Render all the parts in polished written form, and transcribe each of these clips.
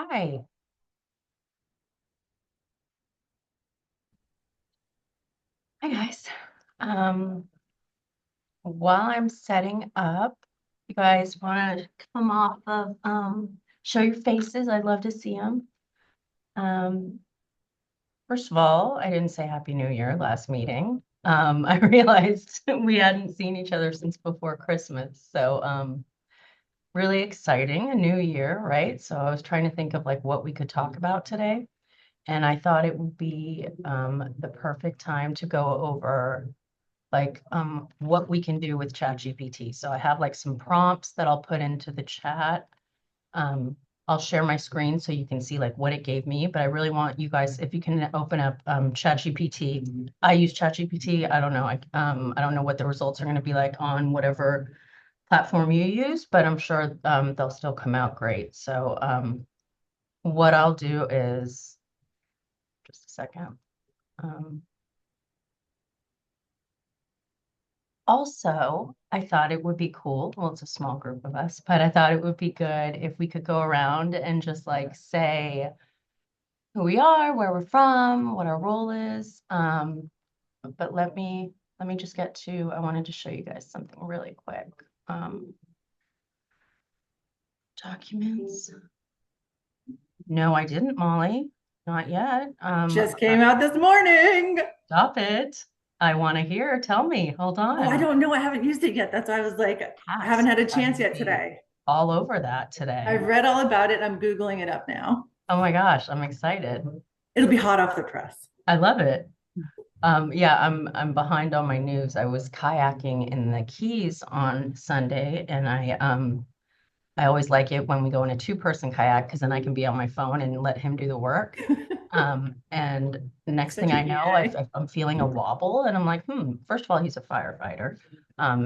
Hi. Hi guys. Um, while I'm setting up, you guys want to come off of show your faces. I'd love to see them. Um, First of all, I didn't say Happy New Year last meeting. I realized we hadn't seen each other since before Christmas. So really exciting, a new year, right? So I was trying to think of like what we could talk about today. And I thought it would be the perfect time to go over like what we can do with ChatGPT. So I have like some prompts that I'll put into the chat. Um, I'll share my screen so you can see like what it gave me, but I really want you guys, if you can open up ChatGPT. I use ChatGPT. I don't know. I don't know what the results are going to be like on whatever platform you use, but I'm sure they'll still come out great. So what I'll do is just a second. Um, Also, I thought it would be cool. Well, it's a small group of us, but I thought it would be good if we could go around and just like say who we are, where we're from, what our role is. But let me just get to, I wanted to show you guys something really quick. Um, Documents. No, I didn't, Molly. Not yet. Just came out this morning. Stop it. I want to hear. Tell me. Hold Oh, I on. don't know. I haven't used it yet. That's why I was like, I haven't Yes, had a I'm chance going to yet be today. all over that today. I've read all about it. I'm Googling it up now. Oh my gosh, I'm excited. It'll be hot off the press. I love it. Yeah, I'm behind on my news. I was kayaking in the Keys on Sunday, and I always like it when we go in a two-person kayak because then I can be on my phone and let him do the work. And the next thing Such an I know, EA. I'm feeling a wobble, and I'm like, first of all, he's a firefighter.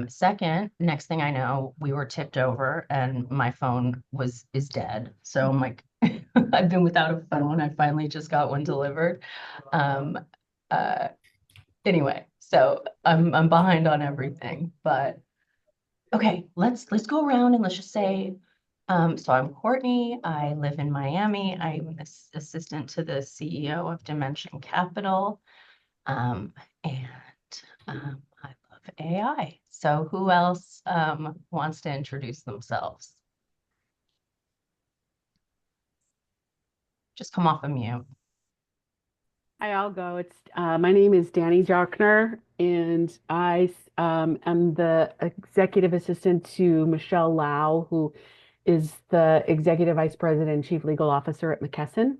Second, next thing I know, we were tipped over, and my phone is dead. So I'm like, I've been without a phone. I finally just got one delivered. Um, uh, anyway, so I'm behind on everything, but okay, let's go around and let's just say, so I'm Courtney. I live in Miami. I'm an assistant to the CEO of Dimension Capital, and I love AI. So who else wants to introduce themselves? Just come off of mute. Hi, I'll go. It's My name is Danny Jochner, and I am the executive assistant to Michelle Lau, who is the executive vice president and chief legal officer at McKesson.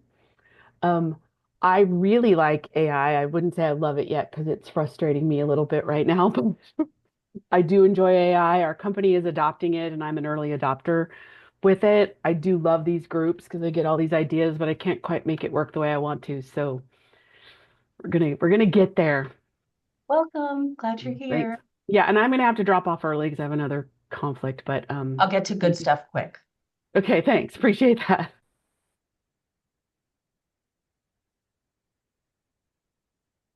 Um, I really like AI. I wouldn't say I love it yet because it's frustrating me a little bit right now, but I do enjoy AI. Our company is adopting it, and I'm an early adopter with it. I do love these groups because I get all these ideas, but I can't quite make it work the way I want to. So we're gonna get there. Welcome. Glad you're Thanks. here. Yeah, and I'm gonna have to drop off early because I have another conflict. But I'll get to good stuff quick. okay, thanks. Appreciate that.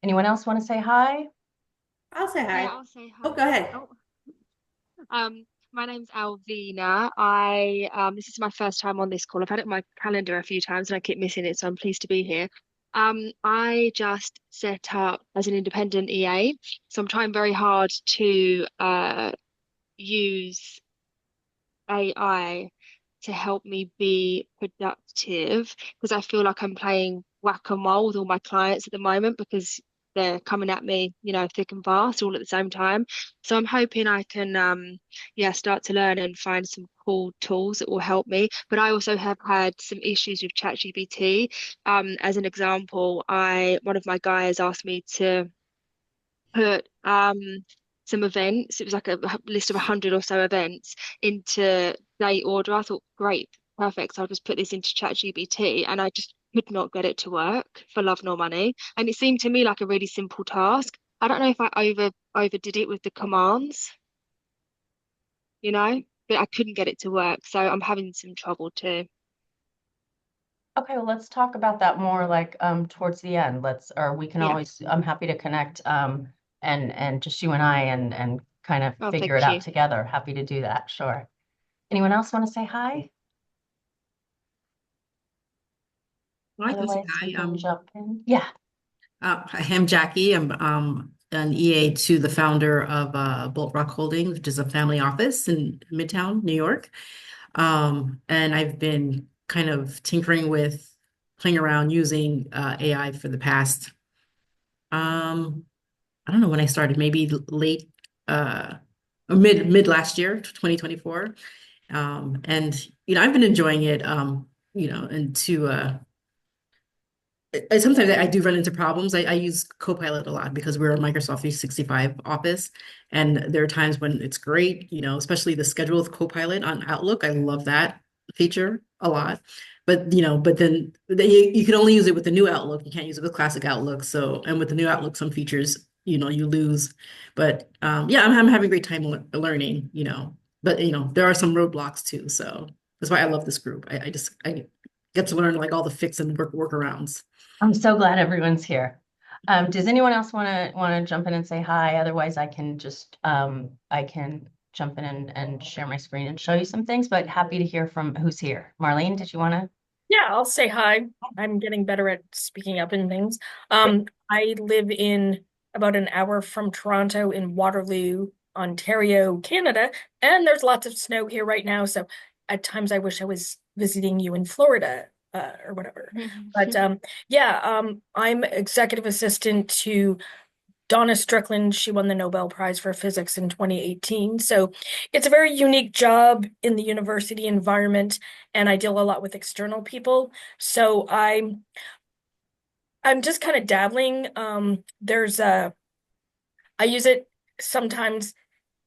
Anyone else want to say hi? I'll say Yeah, hi. I'll say Oh, hi. go ahead. Oh, my name's Alvina. This is my first time on this call. I've had it on my calendar a few times and I keep missing it, so I'm pleased to be here. I just set up as an independent EA, so I'm trying very hard to use AI to help me be productive because I feel like I'm playing whack-a-mole with all my clients at the moment because they're coming at me, thick and fast all at the same time. So I'm hoping I can yeah, start to learn and find some cool tools that will help me. But I also have had some issues with ChatGPT. As an example, I one of my guys asked me to put some events. It was like a list of 100 or so events into date order. I thought, great, perfect. So I'll just put this into ChatGPT, and I just could not get it to work for love nor money. And it seemed to me like a really simple task. I don't know if I overdid it with the commands, you know, but I couldn't get it to work. So I'm having some trouble too. Okay, well, let's talk about that more like towards the end. Or we can Yeah. always, I'm happy to connect and just you and I and kind of Oh, figure it thank out you. together. Happy to do that, sure. Anyone else want to say hi? I can say Otherwise, we hi. can jump in. Yeah. I'm Jackie. I'm an EA to the founder of Bolt Rock Holdings, which is a family office in Midtown, New York. And I've been kind of tinkering with playing around using AI for the past I don't know when I started, maybe late or mid last year, 2024. And I've been enjoying it and to sometimes I do run into problems. I use Copilot a lot because we're a Microsoft 365 office. And there are times when it's great, especially the schedule with Copilot on Outlook. I love that feature a lot. But then you can only use it with the new Outlook. You can't use it with classic Outlook. So, and with the new Outlook, some features, you lose. But yeah, I'm having a great time learning, but there are some roadblocks too. So that's why I love this group. I get to learn like all the fix and workarounds. I'm so glad everyone's here. Does anyone else want to jump in and say hi? Otherwise, I can just I can jump in and share my screen and show you some things, but happy to hear from who's here. Marlene, did you want to? Yeah, I'll say hi. I'm getting better at speaking up and things. I live in about an hour from Toronto in Waterloo, Ontario, Canada, and there's lots of snow here right now. So at times I wish I was visiting you in Florida, or whatever. But yeah, I'm executive assistant to Donna Strickland. She won the Nobel Prize for Physics in 2018. So it's a very unique job in the university environment, and I deal a lot with external people. So I'm just kind of dabbling. I use it sometimes.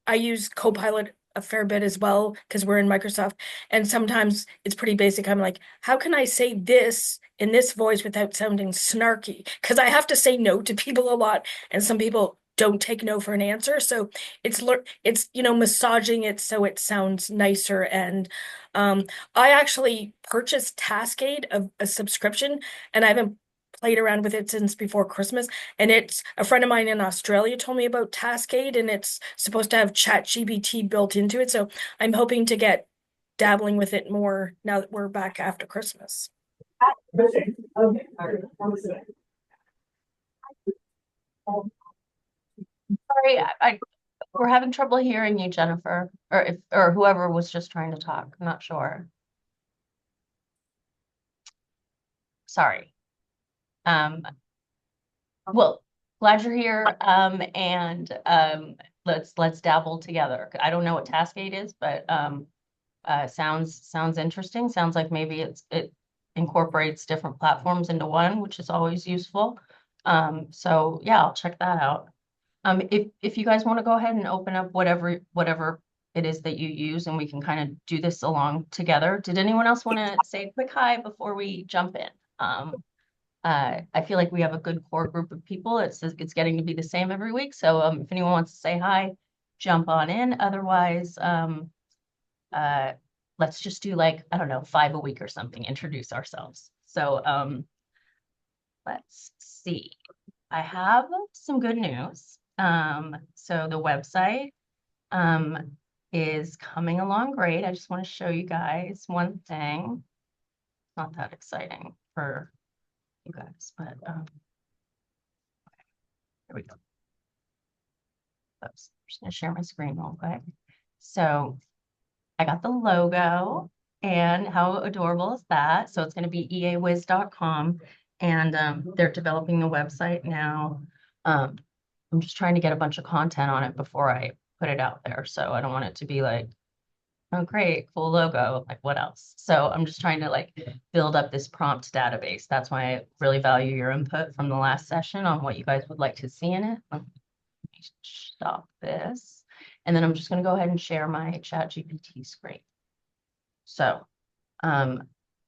I use Copilot a fair bit as well because we're in Microsoft. And sometimes it's pretty basic. I'm like, how can I say this in this voice without sounding snarky? Because I have to say no to people a lot, and some people don't take no for an answer. So it's massaging it so it sounds nicer. And I actually purchased Taskade, a subscription, and I haven't played around with it since before Christmas. And it's a friend of mine in Australia told me about Taskade, and it's supposed to have ChatGPT built into it. So I'm hoping to get dabbling with it more now that we're back after Christmas. Sorry, we're having trouble hearing you, Jennifer, or whoever was just trying to talk. I'm not sure. Sorry. Well, glad you're here. And let's dabble together. I don't know what Taskade is, but sounds interesting. Sounds like maybe it incorporates different platforms into one, which is always useful. So yeah, I'll check that out. If you guys want to go ahead and open up whatever it is that you use, and we can kind of do this along together. Did anyone else want to say a quick hi before we jump in? I feel like we have a good core group of people. It's getting to be the same every week. So if anyone wants to say hi, jump on in. Otherwise, let's just do like, I don't know, 5 a week or something, introduce ourselves. So let's see. I have some good news. So the website is coming along great. I just want to show you guys one thing. Not that exciting for you guys, but here we go. Oops, I'm just gonna share my screen real quick. So I got the logo, and how adorable is that? So it's going to be eawiz.com, and they're developing the website now. I'm just trying to get a bunch of content on it before I put it out there. So I don't want it to be like, oh, great, cool logo. Like, what else? So I'm just trying to like build up this prompt database. That's why I really value your input from the last session on what you guys would like to see in it. Let me stop this. And then I'm just going to go ahead and share my ChatGPT screen. So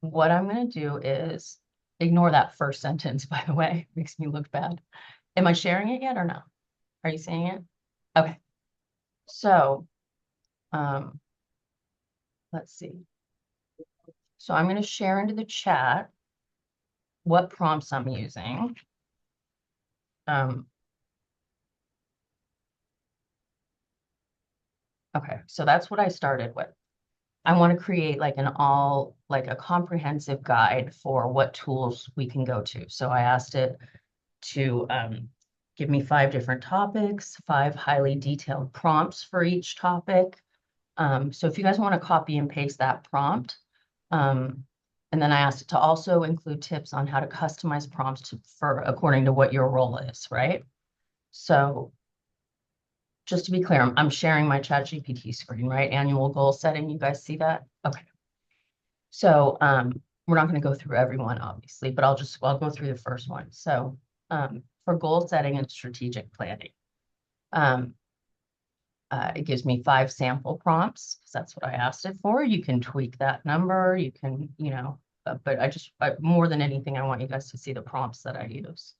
what I'm going to do is ignore that first sentence, by the way. It makes me look bad. Am I sharing it yet or no? Are you seeing it? Okay. So let's see. So I'm going to share into the chat what prompts I'm using. Okay, so that's what I started with. I want to create like like a comprehensive guide for what tools we can go to. So I asked it to give me 5 different topics, 5 highly detailed prompts for each topic. So if you guys want to copy and paste that prompt, and then I asked it to also include tips on how to customize prompts for according to what your role is, right? So just to be clear, I'm sharing my ChatGPT screen, right? Annual goal setting. You guys see that? Okay. So we're not going to go through everyone, obviously, but I'll go through the first one. So for goal setting and strategic planning, um, it gives me 5 sample prompts because that's what I asked it for. You can tweak that number. You can, but more than anything, I want you guys to see the prompts that I use.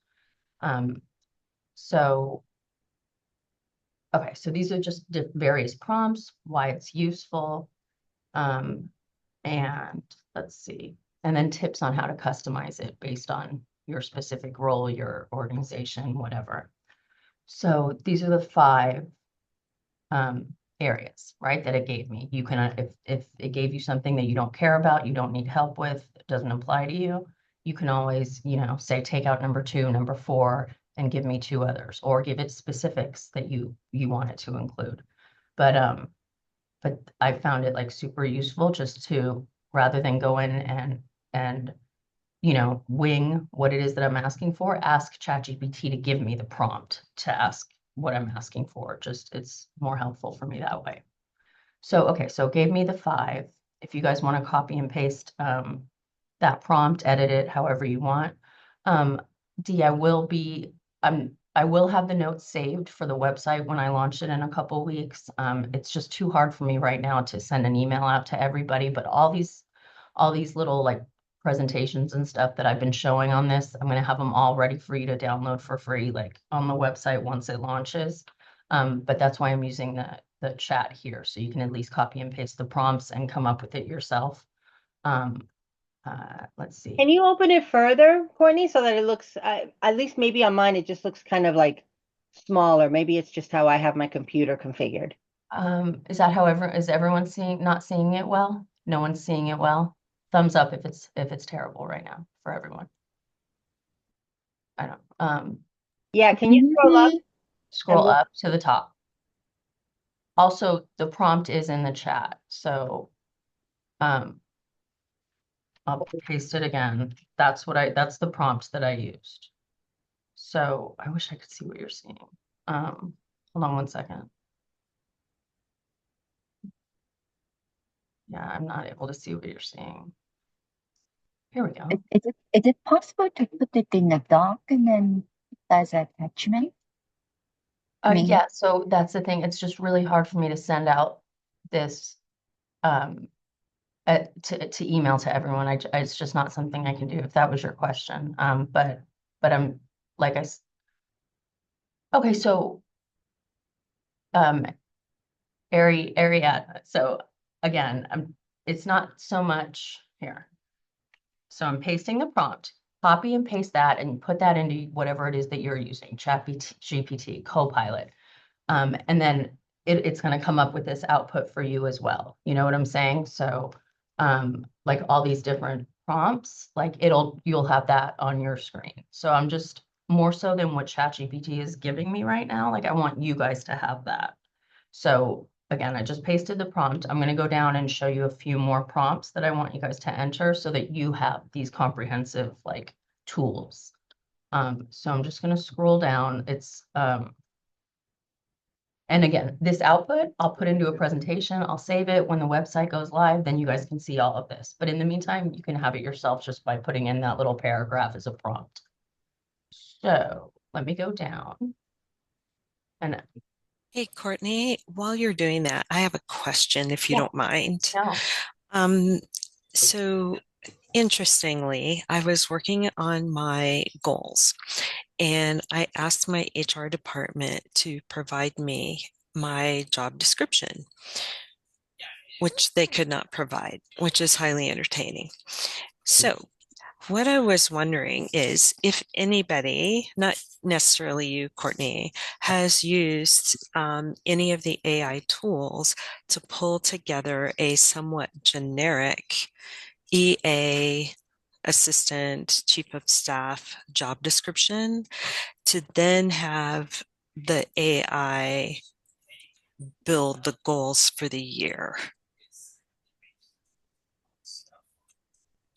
So, okay, so these are just various prompts, why it's useful. And let's see, and then tips on how to customize it based on your specific role, your organization, whatever. So these are the 5 areas, right, that it gave me. You can, if it gave you something that you don't care about, you don't need help with, it doesn't apply to you, you can always, say take out number 2, number 4, and give me 2 others, or give it specifics that you want it to include. But I found it like super useful just to, rather than go in and wing what it is that I'm asking for, ask ChatGPT to give me the prompt to ask what I'm asking for. Just it's more helpful for me that way. So, okay, so it gave me the 5. If you guys want to copy and paste that prompt, edit it however you want. D, I will have the notes saved for the website when I launch it in a couple weeks. It's just too hard for me right now to send an email out to everybody, but all these little like presentations and stuff that I've been showing on this, I'm going to have them all ready for you to download for free, like on the website once it launches. But that's why I'm using the chat here, so you can at least copy and paste the prompts and come up with it yourself. Let's see. Can you open it further, Courtney, so that it looks, at least maybe on mine, it just looks kind of like smaller. Maybe it's just how I have my computer configured. Is everyone not seeing it well? No one's seeing it well? Thumbs up if it's terrible right now for everyone. I don't, Yeah, can you scroll up? scroll up to the top. Also, the prompt is in the chat, so I'll paste it again. That's the prompt that I used. So I wish I could see what you're seeing. Hold on one second. Yeah, I'm not able to see what you're seeing. Here we go. Is it possible to put it in a doc and then as an attachment? Yeah, so that's the thing. It's just really hard for me to send out this to email to everyone. It's just not something I can do if that was your question. But I'm like okay, so Ariadna. So again, it's not so much here. So I'm pasting the prompt, copy and paste that, and put that into whatever it is that you're using, ChatGPT, Copilot. And then it's going to come up with this output for you as well. You know what I'm saying? So like all these different prompts, like you'll have that on your screen. So I'm just more so than what ChatGPT is giving me right now. Like I want you guys to have that. So again, I just pasted the prompt. I'm going to go down and show you a few more prompts that I want you guys to enter so that you have these comprehensive like tools. So I'm just going to scroll down. It's and again, this output, I'll put into a presentation, I'll save it when the website goes live, then you guys can see all of this. But in the meantime, you can have it yourself just by putting in that little paragraph as a prompt. So let me go down. And Hey, Courtney, while you're doing that, I have a question if you Yeah. don't mind. no, So interestingly, I was working on my goals and I asked my HR department to provide me my job description, which they could not provide, which is highly entertaining. So what I was wondering is if anybody, not necessarily you, Courtney, has used any of the AI tools to pull together a somewhat generic EA assistant, chief of staff job description to then have the AI build the goals for the year,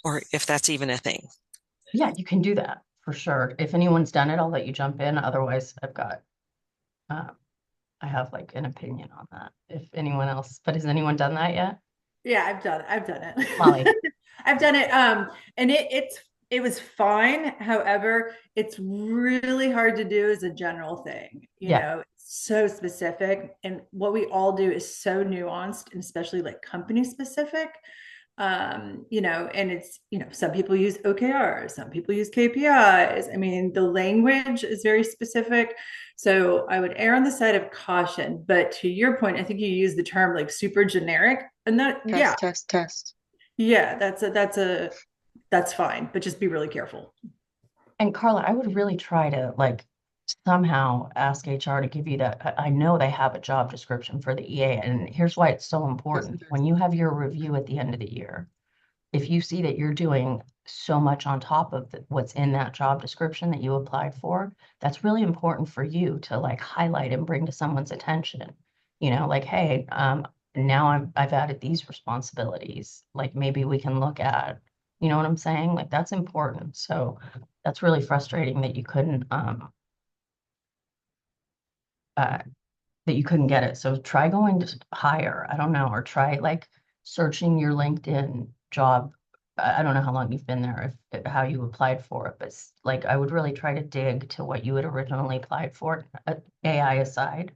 or if that's even a thing. Yeah, you can do that for sure. If anyone's done it, I'll let you jump in. Otherwise, I have like an opinion on that. If anyone else, but has anyone done that yet? Yeah, I've done it. Molly. I've done it. And it was fine. However, it's really hard to do as a general thing. Yeah. It's so specific. And what we all do is so nuanced and especially like company specific. And it's, some people use OKRs, some people use KPIs. I mean, the language is very specific. So I would err on the side of caution. But to your point, I think you use the term like super generic. And that, yeah, Test. yeah, that's fine, but just be really careful. And Carla, I would really try to like somehow ask HR to give you that. I know they have a job description for the EA, and here's why it's so important. When you have your review at the end of the year, if you see that you're doing so much on top of what's in that job description that you applied for, that's really important for you to like highlight and bring to someone's attention. Like, hey, now I've added these responsibilities. Like maybe we can look at, you know what I'm saying? Like that's important. So that's really frustrating that you couldn't uh that you couldn't get it. So try going just higher. I don't know, or try like searching your LinkedIn job. I don't know how long you've been there, if how you applied for it, but like I would really try to dig to what you had originally applied for, AI aside.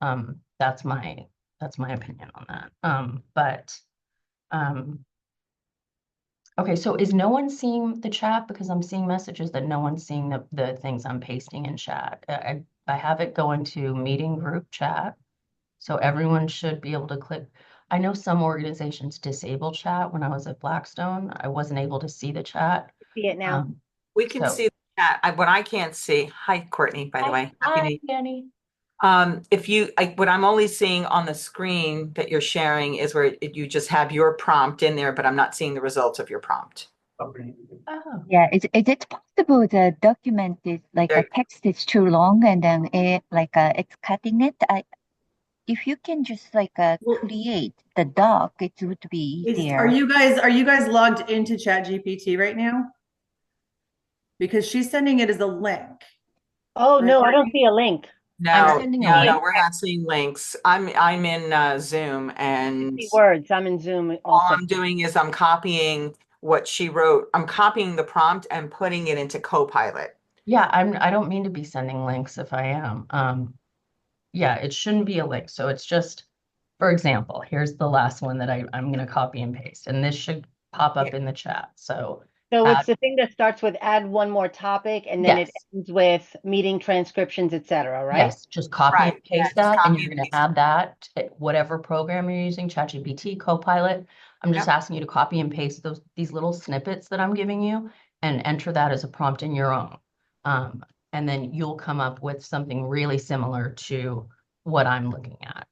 That's my opinion on that. But okay, so is no one seeing the chat? Because I'm seeing messages that no one's seeing the things I'm pasting in chat. I have it go into meeting group chat. So everyone should be able to click. I know some organizations disable chat. When I was at Blackstone, I wasn't able to see the chat. See it now. We can So see the chat. What I can't see. Hi, Courtney, by the way. Happy hi, New Danny. If you, what I'm only seeing on the screen that you're sharing is where you just have your prompt in there, but I'm not seeing the results of your prompt. Oh, Yeah, is it possible the document is like a There- text is too long and then it's cutting it? If you can just Well, create the doc, it would be are easier. you guys logged into ChatGPT right now? Because she's sending it as a link. Oh, Right, no, I don't Courtney? see a link. I'm No, sending a no, link. we're not seeing links. I'm in Zoom, and See words. I'm in Zoom all also. I'm doing is I'm copying what she wrote. I'm copying the prompt and putting it into Copilot. Yeah, I don't mean to be sending links if I am. Yeah, it shouldn't be a link. So it's just, for example, here's the last one that I'm going to copy and paste, and this should pop up Yeah. in the chat. So So add, it's the thing that starts with add one more topic and then it yes, ends with meeting transcriptions, etc., right? yes, just copy and Right. Yeah, paste just that, and copy you're and going to paste. add that to whatever program you're using, ChatGPT, Copilot. I'm just Yep. asking you to copy and paste these little snippets that I'm giving you and enter that as a prompt in your own. And then you'll come up with something really similar to what I'm looking at.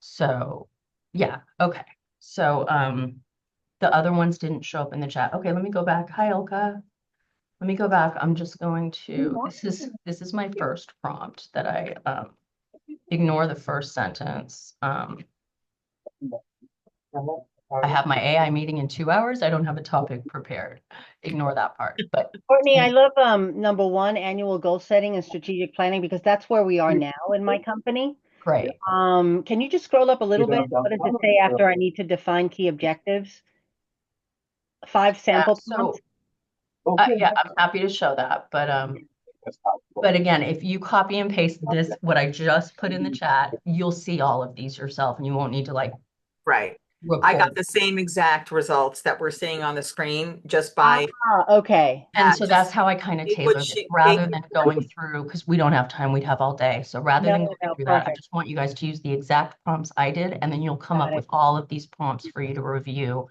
So yeah, okay. So the other ones didn't show up in the chat. Okay, let me go back. Hi, Ilka. Let me go back. I'm just going to, this is my first prompt that I ignore the first sentence. I have my AI meeting in 2 hours. I don't have a topic prepared. Ignore that part. But Courtney, I love number one, annual goal setting and strategic planning, because that's where we are now in my company. great. Can you just scroll up a little bit? What does it say after I need to define key objectives? 5 sample prompts. So yeah, I'm happy to show that. But again, if you copy and paste this, what I just put in the chat, you'll see all of these yourself, and you won't need to like Right. I got record. the same exact results that we're seeing on the screen just by Okay. And so that's just how I kind of take what tailored it, she rather take than going through, because we don't have time, we'd have all day. So rather than No, going no, through that, I perfect. just want you guys to use the exact prompts I did, and then you'll come Got up it. with all of these prompts for you to review.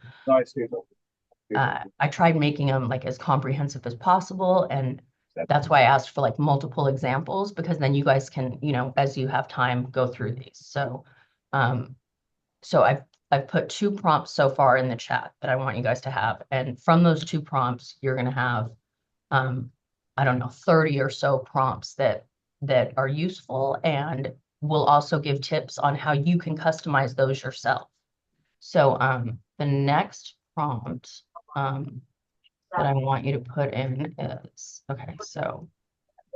I tried making them like as comprehensive as possible, and That's why I asked for like multiple examples, because then you guys can, as you have time, go through these. So I've put 2 prompts so far in the chat that I want you guys to have. And from those 2 prompts, you're gonna have I don't know, 30 or so prompts that are useful, and we'll also give tips on how you can customize those yourself. So the next prompt that I want you to put in is, okay, so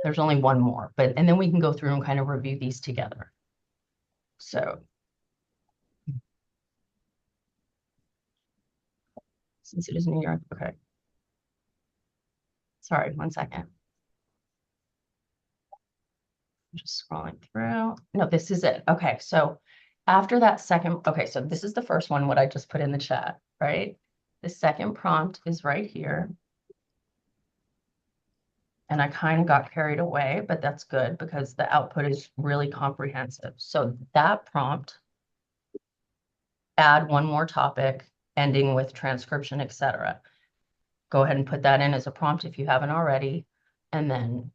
there's only one more, and then we can go through and kind of review these together. So since it is New York, okay. Sorry, one second. I'm just scrolling through. No, this is it. Okay, so after that second, okay, so this is the first one, what I just put in the chat, right? The second prompt is right here. And I kind of got carried away, but that's good because the output is really comprehensive. So that prompt, add one more topic, ending with transcription, etc. Go ahead and put that in as a prompt if you haven't already. And then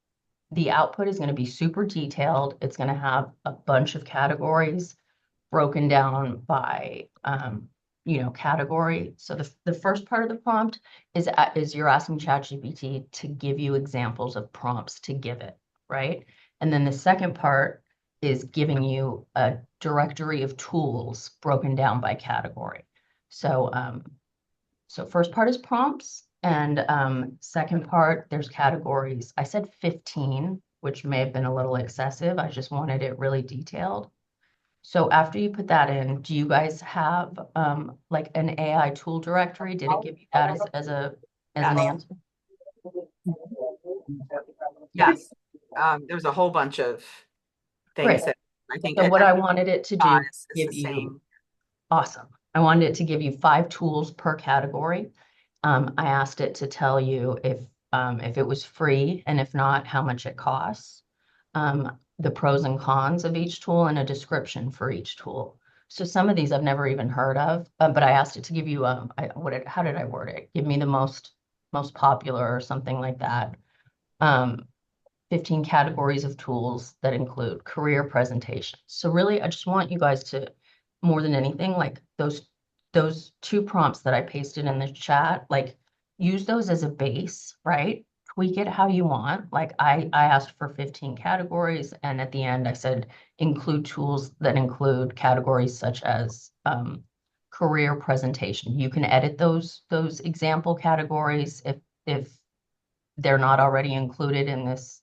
the output is going to be super detailed. It's going to have a bunch of categories broken down by category. So the first part of the prompt is you're asking ChatGPT to give you examples of prompts to give it, right? And then the second part is giving you a directory of tools broken down by category. So first part is prompts, and second part, there's categories. I said 15, which may have been a little excessive. I just wanted it really detailed. So after you put that in, do you guys have like an AI tool directory? Did it give you that as an answer? Yes. There's a whole bunch of things Great. that I think So what I wanted it to do is give the you, same. awesome. I wanted it to give you 5 tools per category. I asked it to tell you if it was free, and if not, how much it costs, the pros and cons of each tool, and a description for each tool. So some of these I've never even heard of, but I asked it to give you how did I word it? Give me the most popular or something like that. 15 categories of tools that include career presentations. So really, I just want you guys to, more than anything, like those 2 prompts that I pasted in the chat, like use those as a base, right? Tweak it how you want. Like I asked for 15 categories, and at the end I said include tools that include categories such as career presentation. You can edit those example categories if they're not already included in this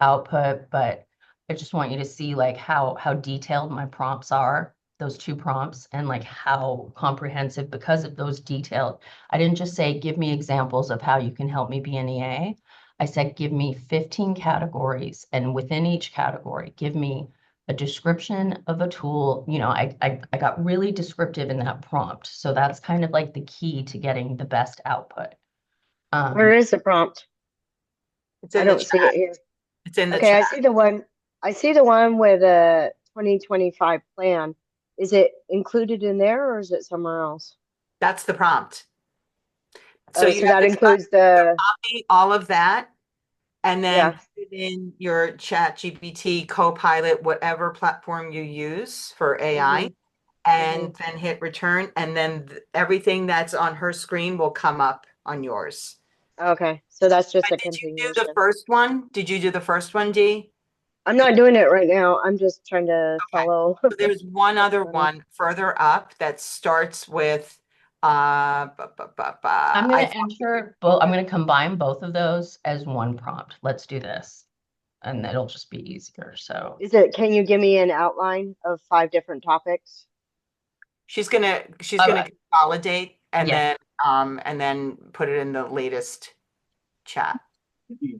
output, but I just want you to see like how detailed my prompts are, those 2 prompts, and like how comprehensive because of those detailed. I didn't just say, give me examples of how you can help me be an EA. I said, give me 15 categories, and within each category, give me a description of a tool. I got really descriptive in that prompt. So that's kind of like the key to getting the best output. Where is the prompt? It's I in the don't see it chat. here. It's in the Okay, chat. I see the one with the 2025 plan. Is it included in there or is it somewhere else? That's the prompt. So Oh, you so have that to includes the copy all of that and then yeah. put it in your ChatGPT, Copilot, whatever platform you use for AI, and then hit return, and then everything that's on her screen will come up on yours. Okay, so that's just But a did you do continuation. the first one? Did you do the first one, Dee? I'm not doing it right now. I'm just trying to follow. So there's one other one further up that starts with I'm going to enter both. I'm going to combine both of those as one prompt. Let's do this, and it'll just be easier. So Can you give me an outline of 5 different topics? she's gonna consolidate and yes, then put it in the latest chat.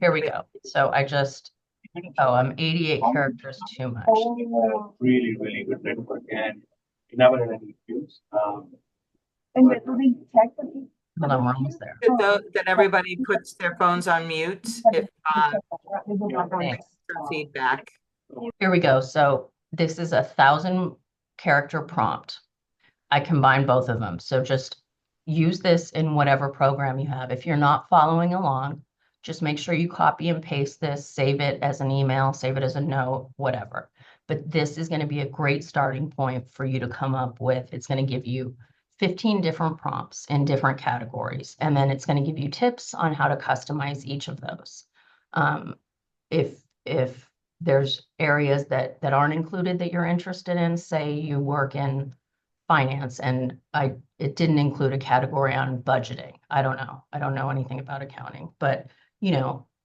here we go. So I'm 88 characters too much. Really, really good network, and you never had any issues. And we're doing check with you. Hold on, we're almost there. That everybody puts their phones on mute if Thanks. some feedback. Here we go. So this is a 1,000 character prompt. I combine both of them. So just use this in whatever program you have. If you're not following along, Just make sure you copy and paste this, save it as an email, save it as a note, whatever. But this is going to be a great starting point for you to come up with. It's going to give you 15 different prompts in different categories, and then it's going to give you tips on how to customize each of those. If there's areas that aren't included that you're interested in, say you work in finance and it didn't include a category on budgeting. I don't know. I don't know anything about accounting, but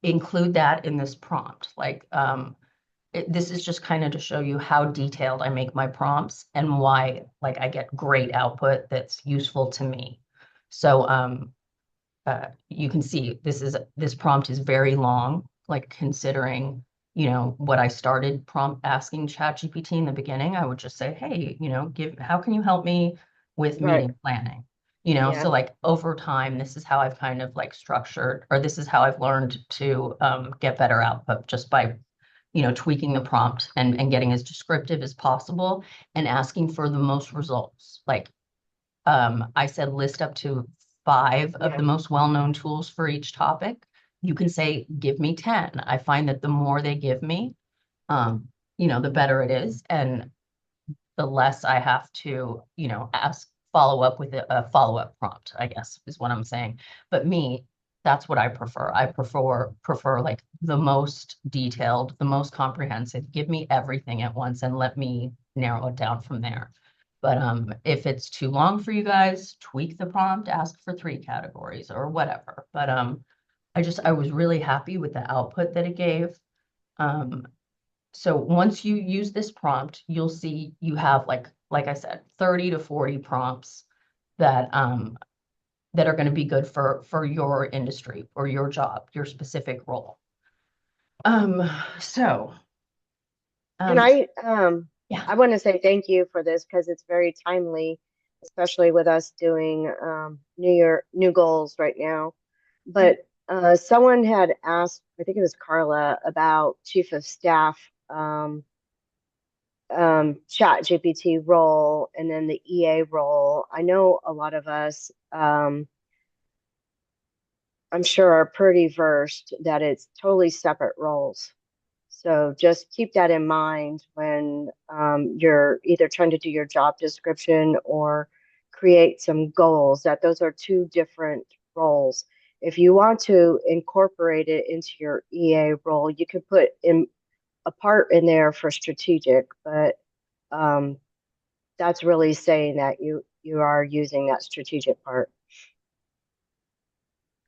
include that in this prompt. Like this is just kind of to show you how detailed I make my prompts and why like I get great output that's useful to me. So you can see this prompt is very long, like considering, what I started prompt asking ChatGPT in the beginning. I would just say, hey, how can you help me with Right. meeting planning? Yeah. So like over time, this is how I've kind of like structured, or this is how I've learned to get better output just by, tweaking the prompt and getting as descriptive as possible and asking for the most results. Like I said, list up to 5 of Yeah. the most well-known tools for each topic. You can say, give me 10. I find that the more they give me, the better it is. And the less I have to, follow up with a follow-up prompt, I guess is what I'm saying. But that's what I prefer. I prefer like the most detailed, the most comprehensive. Give me everything at once and let me narrow it down from there. But if it's too long for you guys, tweak the prompt, ask for 3 categories or whatever. But I was really happy with the output that it gave. So once you use this prompt, you'll see you have like I said, 30 to 40 prompts that that are going to be good for your industry or your job, your specific role. So And yeah. I want to say thank you for this because it's very timely, especially with us doing new goals right now. But someone had asked, I think it was Carla, about chief of staff chat GPT role and then the EA role. I know a lot of us I'm sure are pretty versed that it's totally separate roles. So just keep that in mind when you're either trying to do your job description or create some goals, that those are 2 different roles. If you want to incorporate it into your EA role, you could put in a part in there for strategic, but that's really saying that you are using that strategic part.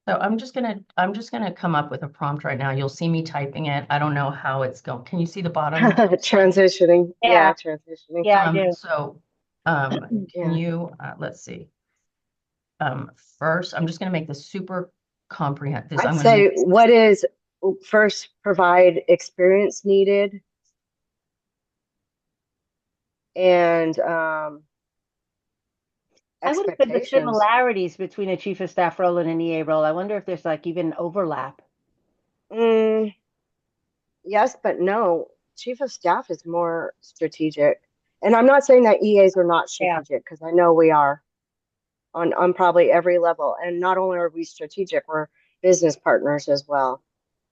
So I'm just gonna come up with a prompt right now. You'll see me typing it. I don't know how it's going. Can you see the bottom? Transitioning. Yeah. Transitioning. Yeah, I do. So can Yeah. you let's see. First, I'm just gonna make this super comprehensive. I'd say what is first provide experience needed and I would have said the expectations. similarities between a chief of staff role and an EA role. I wonder if there's like even overlap. Yes, but no. Chief of staff is more strategic. And I'm not saying that EAs are not Yeah. strategic because I know we are on probably every level. And not only are we strategic, we're business partners as well.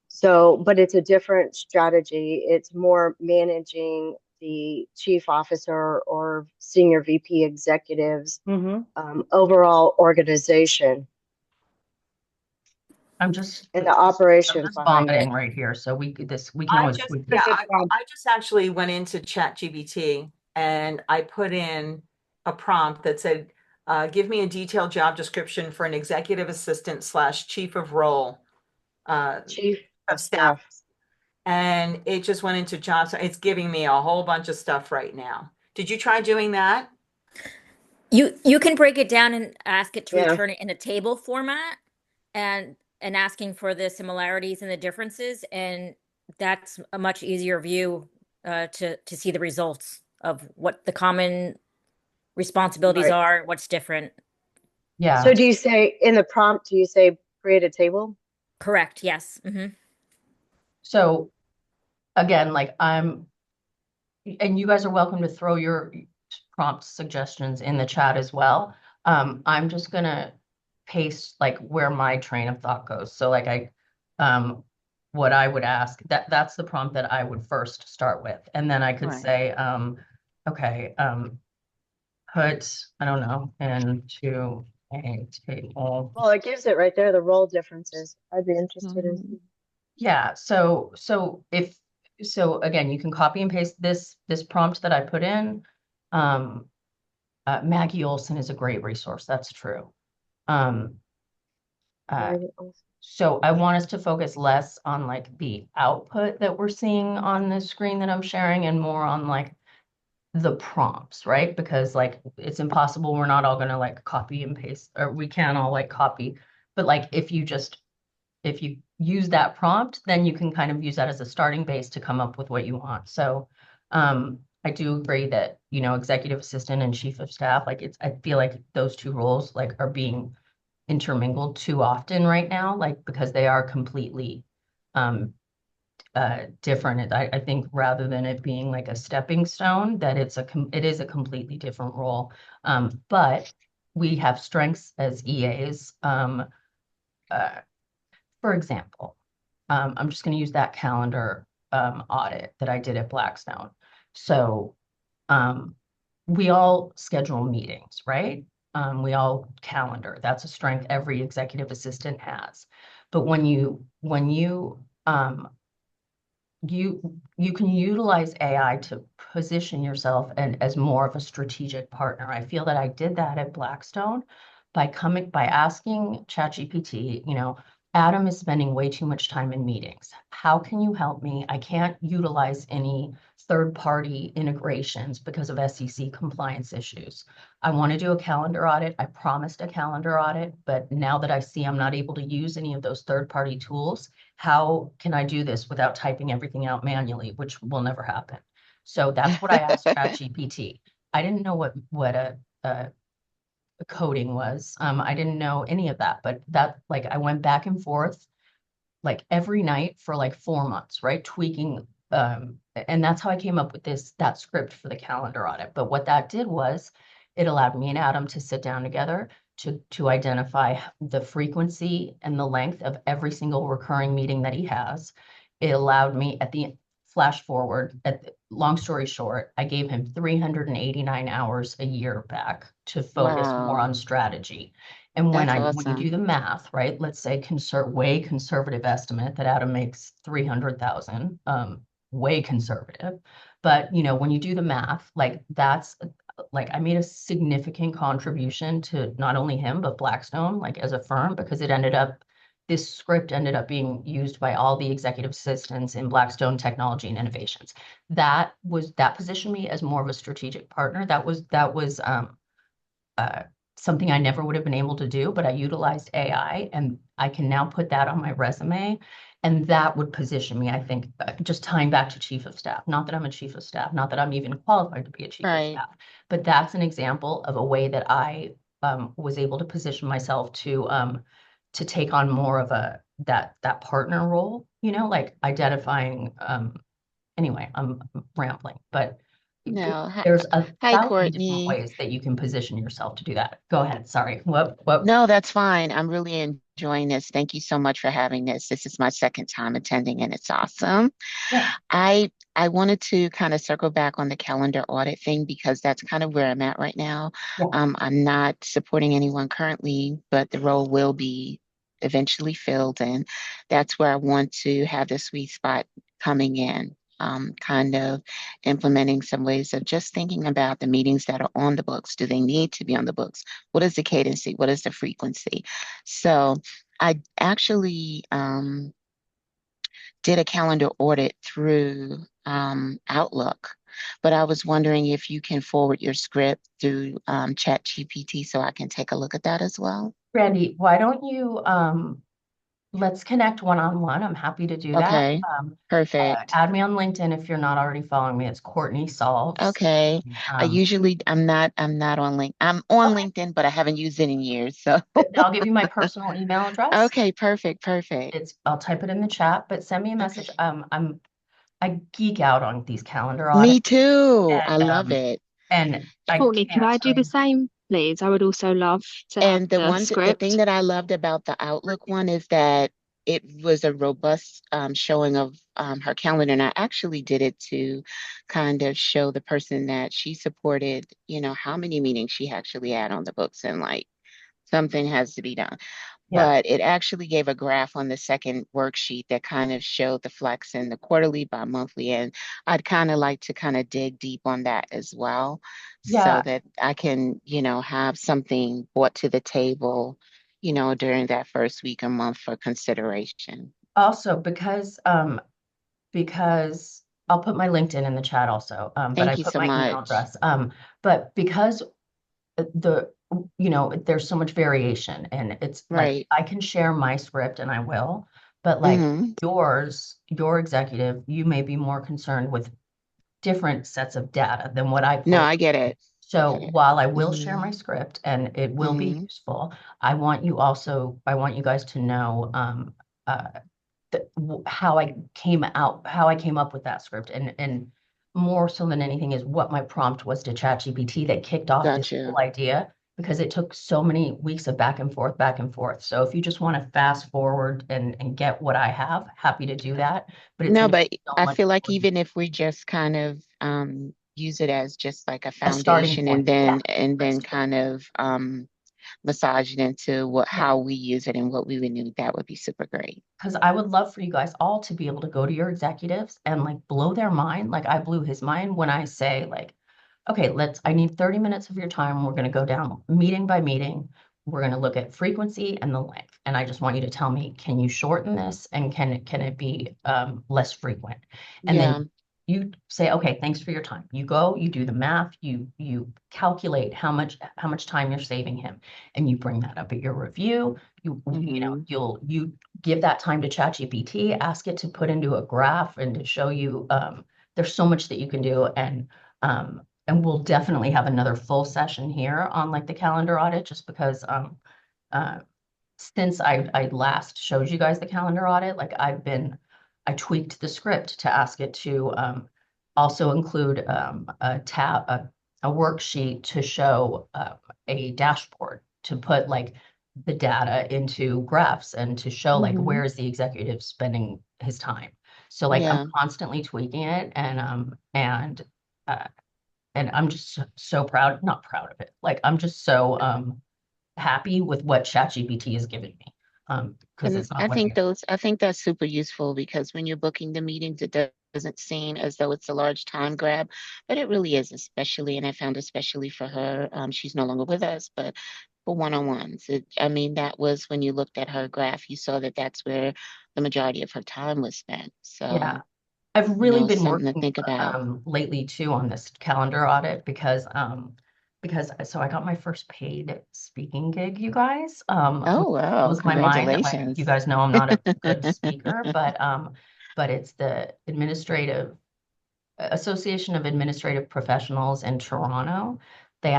So, but it's a different strategy. It's more managing the chief officer or senior VP executives, overall organization I'm just and the operations just behind vomiting it. right here. So we can I always just, tweak yeah, this. I just actually went into ChatGPT and I put in a prompt that said, give me a detailed job description for an executive assistant slash chief of role Chief of of staff. staff. And it just went into jobs. It's giving me a whole bunch of stuff right now. Did you try doing that? You can break it down and ask it to Yeah. return it in a table format and asking for the similarities and the differences, and that's a much easier view to see the results of what the common responsibilities Right. are, what's different. Yeah. So do you say in the prompt, do you say create a table? Correct. Yes. So again, like and you guys are welcome to throw your prompt suggestions in the chat as well. I'm just gonna paste like where my train of thought goes. So like what I would ask, that's the prompt that I would first start with. And then I could Right. say, okay, put, I don't know, into a table. Well, it gives it right there, the role differences. I'd be interested in. Mhm. Yeah, so again, you can copy and paste this prompt that I put in. Maggie Olson is a great resource, that's true. Um, Maybe also. So I want us to focus less on like the output that we're seeing on the screen that I'm sharing and more on like the prompts, right? Because like it's impossible. We're not all gonna like copy and paste, or we can all like copy. But like if you use that prompt, then you can kind of use that as a starting base to come up with what you want. So I do agree that, executive assistant and chief of staff, like I feel like those two roles like are being intermingled too often right now, like because they are completely different. I think rather than it being like a stepping stone, that it is a completely different role. But we have strengths as EAs. Uh, for example, I'm just going to use that calendar audit that I did at Blackstone. So we all schedule meetings, right? We all calendar. That's a strength every executive assistant has. But you can utilize AI to position yourself and as more of a strategic partner. I feel that I did that at Blackstone by asking ChatGPT, Adam is spending way too much time in meetings. How can you help me? I can't utilize any third-party integrations because of SEC compliance issues. I want to do a calendar audit. I promised a calendar audit, but now that I see I'm not able to use any of those third-party tools, how can I do this without typing everything out manually, which will never happen? So that's what I asked ChatGPT. I didn't know what a coding was. I didn't know any of that, but that like I went back and forth like every night for like 4 months, right? Tweaking. And that's how I came up with that script for the calendar audit. But what that did was it allowed me and Adam to sit down together to identify the frequency and the length of every single recurring meeting that he has. It allowed me at the flash forward, long story short, I gave him 389 hours a year back to focus more Wow. on strategy. And when That's you do awesome. the math, right, let's say way conservative estimate that Adam makes 300,000, way conservative. But when you do the math, like that's like I made a significant contribution to not only him, but Blackstone, like as a firm, because this script ended up being used by all the executive assistants in Blackstone Technology and Innovations. That positioned me as more of a strategic partner. That was uh, something I never would have been able to do, but I utilized AI and I can now put that on my resume. And that would position me, I think, just tying back to chief of staff. Not that I'm a chief of staff, not that I'm even qualified to be a chief of Right. staff, but that's an example of a way that I was able to position myself to take on more of that partner role, like identifying. Anyway, I'm rambling, but No. Hi, there's a hi, thousand different Courtney. ways that you can position yourself to do that. Go ahead. Sorry. What? No, that's fine. I'm really enjoying this. Thank you so much for having this. This is my second time attending, and it's awesome. Yeah. I wanted to kind of circle back on the calendar audit thing because that's kind of where I'm at right now. Yeah. I'm not supporting anyone currently, but the role will be eventually filled, and that's where I want to have the sweet spot coming in. Kind of implementing some ways of just thinking about the meetings that are on the books. Do they need to be on the books? What is the cadency? What is the frequency? So I actually did a calendar audit through Outlook, but I was wondering if you can forward your script through ChatGPT so I can take a look at that as well. Randy, why don't you let's connect one-on-one. I'm happy to do that. Okay, perfect. Add me on LinkedIn if you're not already following me. It's Courtney Solves. Okay. Um, I'm not on I'm on okay. LinkedIn, but I haven't used it in years. So I'll give you my personal email address. okay, perfect. I'll type it in the chat, but send me a message. Okay. I geek out on these calendar audits Me too. I and love it. I Courtney, could can't I tell do the you. same, please? I would also love to have And the the thing script. that I loved about the Outlook one is that it was a robust showing of her calendar. And I actually did it to kind of show the person that she supported, how many meetings she actually had on the books, and like something has to be done. Yeah. But it actually gave a graph on the second worksheet that kind of showed the flex in the quarterly, bi-monthly. And I'd kind of like to kind of dig deep on that as well, so Yeah. that I can, have something brought to the table, during that first week or month for consideration. Also, because I'll put my LinkedIn in the chat also, but I Thank you put so my email much. address. But because there's so much variation, and it's like Right. I can share my script and I will, but like Mm-hmm. your executive, you may be more concerned with different sets of data than what I No, pull. I get it. I So get it. while I will share my Mm-hmm. script and it will be Mm-hmm. useful, I want you guys to know uh, how I came up with that script, and more so than anything is what my prompt was to ChatGPT that kicked off this whole Gotcha. idea, because it took so many weeks of back and forth, back and forth. So if you just want to fast forward and get what I have, happy to do that, but it's No, going to but be so I much feel like more even if we just kind of use it as just like a a starting foundation, and point. Yeah, then let's do it. kind of massage it into Yeah. how we use it and what we would need, that would be super great. Because I would love for you guys all to be able to go to your executives and like blow their mind. Like I blew his mind when I say like, okay, I need 30 minutes of your time. We're going to go down meeting by meeting. We're going to look at frequency and the length. And I just want you to tell me, can you shorten this, and can it be less frequent? And then Yeah. you say, okay, thanks for your time. You go, you do the math, you calculate how much time you're saving him, and you bring that up at your review. Mm-hmm. You give that time to ChatGPT, ask it to put into a graph and to show you there's so much that you can do. And we'll definitely have another full session here on like the calendar audit, just because uh, since I last showed you guys the calendar audit, like I tweaked the script to ask it to also include a worksheet to show a dashboard to put like the data into graphs and to show like Mm-hmm. where is the executive spending his time. So like I'm Yeah. constantly tweaking it, uh, and I'm just so proud, not proud of it. Like I'm just so happy with what ChatGPT has given me. Because And it's not what I. I think that's super useful, because when you're booking the meetings, it doesn't seem as though it's a large time grab, but it really is, especially, and I found especially for her, she's no longer with us, but for one-on-ones, I mean, that was when you looked at her graph, you saw that that's where the majority of her time was spent. Yeah. So, I've really been something to working think about. lately too on this calendar audit because so I got my first paid speaking gig, you guys. Which Oh, wow. blows my mind that like you Congratulations. guys know I'm not a good speaker, but it's the administrative Association of Administrative Professionals in Toronto. They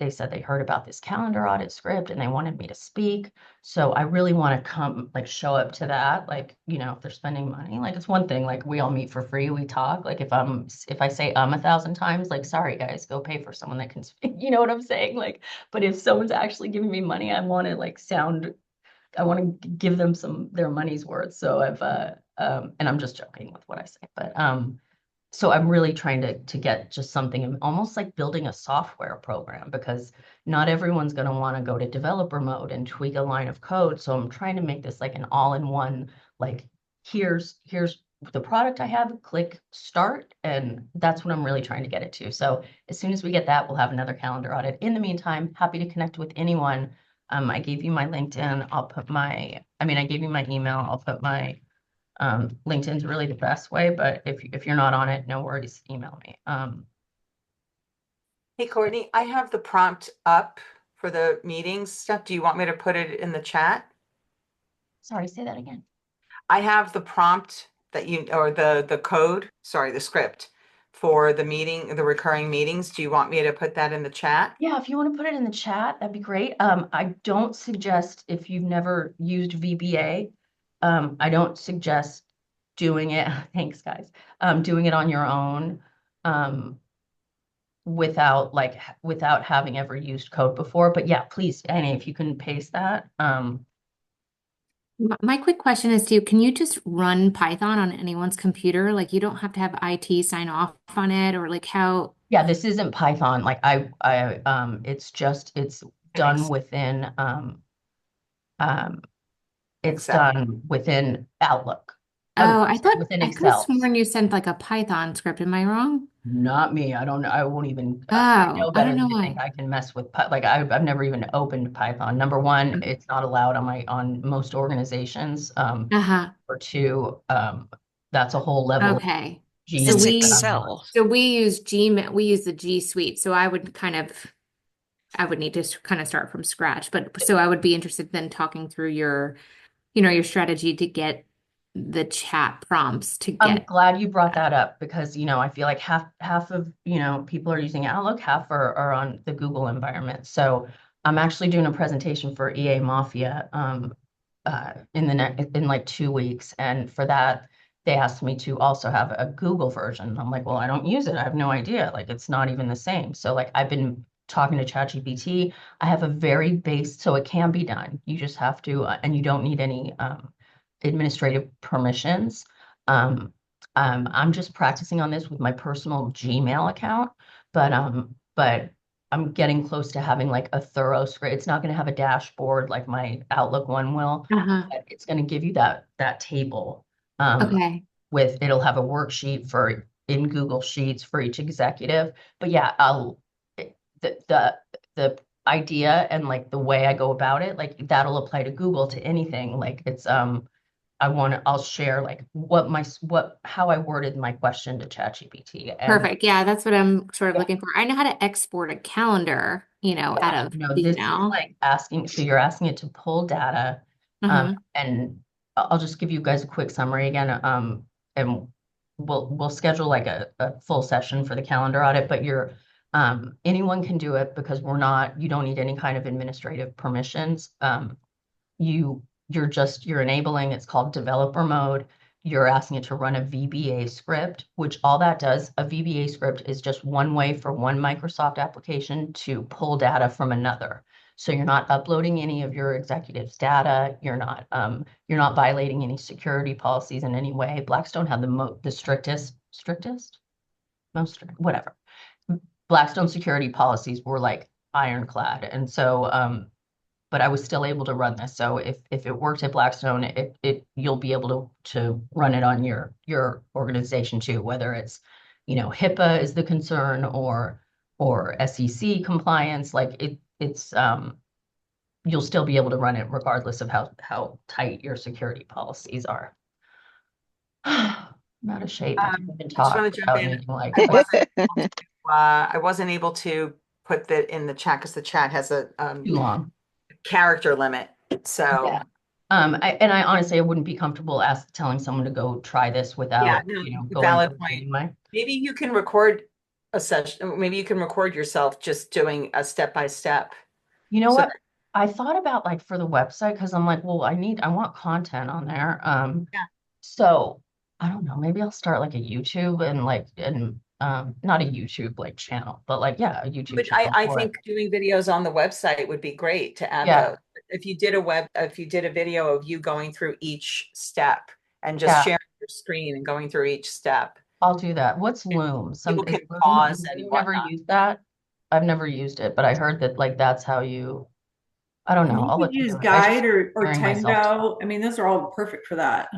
said they heard about this calendar audit script and they wanted me to speak. So I really want to come, like, show up to that. Like, if they're spending money, like, it's one thing, like, we all meet for free, we talk. Like, if I say 1,000 times, like, sorry guys, go pay for someone that can speak. You know what I'm saying? Like, but if someone's actually giving me money, I want to give them their money's worth. So and I'm just joking with what I say, but so I'm really trying to get just something almost like building a software program, because not everyone's going to want to go to developer mode and tweak a line of code. So I'm trying to make this like an all-in-one, like here's the product I have, click start, and that's what I'm really trying to get it to. So as soon as we get that, we'll have another calendar audit. In the meantime, happy to connect with anyone. I gave you my LinkedIn. I gave you my email. I'll put my LinkedIn's really the best way, but if you're not on it, no worries, email me. Hey, Courtney, I have the prompt up for the meetings stuff. Do you want me to put it in the chat? Sorry, say that again. I have the prompt or the code, sorry, the script for the recurring meetings. Do you want me to put that in the chat? Yeah, if you want to put it in the chat, that'd be great. I don't suggest, if you've never used VBA, I don't suggest doing it. Thanks, guys. Doing it on your own, without having ever used code before. But yeah, please, Annie, if you can paste that. My quick question is to you, can you just run Python on anyone's computer? Like you don't have to have IT sign off on it or like how? Yeah, this isn't Python. Like it's just, it's done within, um, it's Excel. done within Outlook. Oh, Within I could have Excel. sworn you sent like a Python script. Am I wrong? Not me. I don't know. I won't even, I know Oh, I better don't know than to think why. I can mess with, like I've never even opened Python. Number one, it's not allowed on most organizations. Uh-huh. Or two, that's a whole level of Okay. So It's genius that we I'm not. Excel. so we use Gmail, we use the G Suite. So I would need to kind of start from scratch. But so I would be interested then talking through your strategy to get the chat prompts to I'm get. glad you brought that up because, I feel like half of, people are using Outlook, half are on the Google environment. So I'm actually doing a presentation for EA Mafia in like 2 weeks. And for that, they asked me to also have a Google version. I'm like, well, I don't use it. I have no idea. Like it's not even the same. So like I've been talking to ChatGPT. I have a very base, so it can be done. You just have to, and you don't need any administrative permissions. I'm just practicing on this with my personal Gmail account, but I'm getting close to having like a thorough script. It's not going to have a dashboard like my Outlook one will, Uh-huh. but it's going to give you that table. Um, Okay. it'll have a worksheet for in Google Sheets for each executive. But yeah, the idea and like the way I go about it, like that'll apply to Google to anything. Like I'll share like how I worded my question to ChatGPT. And Perfect. Yeah, that's what I'm sort of looking for. I know how to export a calendar, out yeah, of this is email. like asking, so you're asking it to pull data, Uh-huh. and I'll just give you guys a quick summary again, and we'll schedule like a full session for the calendar audit, but anyone can do it because you don't need any kind of administrative permissions. You're enabling, it's called developer mode. You're asking it to run a VBA script, which all that does, a VBA script is just one way for one Microsoft application to pull data from another. So you're not uploading any of your executives' data. You're not violating any security policies in any way. Blackstone had the strictest, most strict, whatever. Blackstone security policies were like ironclad. And so, but I was still able to run this. So if it worked at Blackstone, you'll be able to run it on your organization too, whether it's, HIPAA is the concern or SEC compliance, like it's you'll still be able to run it regardless of how tight your security policies are. I'm out of shape. I can't even I just talk want to jump without in. needing like I wasn't able to put that in the chat because the chat has a too long. character limit. So Yeah. I honestly, I wouldn't be comfortable telling someone to go try this yeah, without, no, going valid through it point. anyway. Maybe you can record a session. Maybe you can record yourself just doing a step by step. You know So what? I thought about like for the website because I'm like, well, I want content on there. yeah, So I don't know, maybe I'll start like a YouTube and not a YouTube like channel, but like yeah, a YouTube but I, channel I for it. think doing videos on the website would be great to add Yeah, those. If you did a video of you going through each step and just yeah, sharing your screen and going through each step, I'll do that. What's Loom? people Is can Loom, has pause and anyone ever whatnot. used that? I've never used it, but I heard that like that's how I don't I know. mean, you I'll could look use into it. I Guide just or hearing myself talk. Tango. I mean, those are all perfect for that.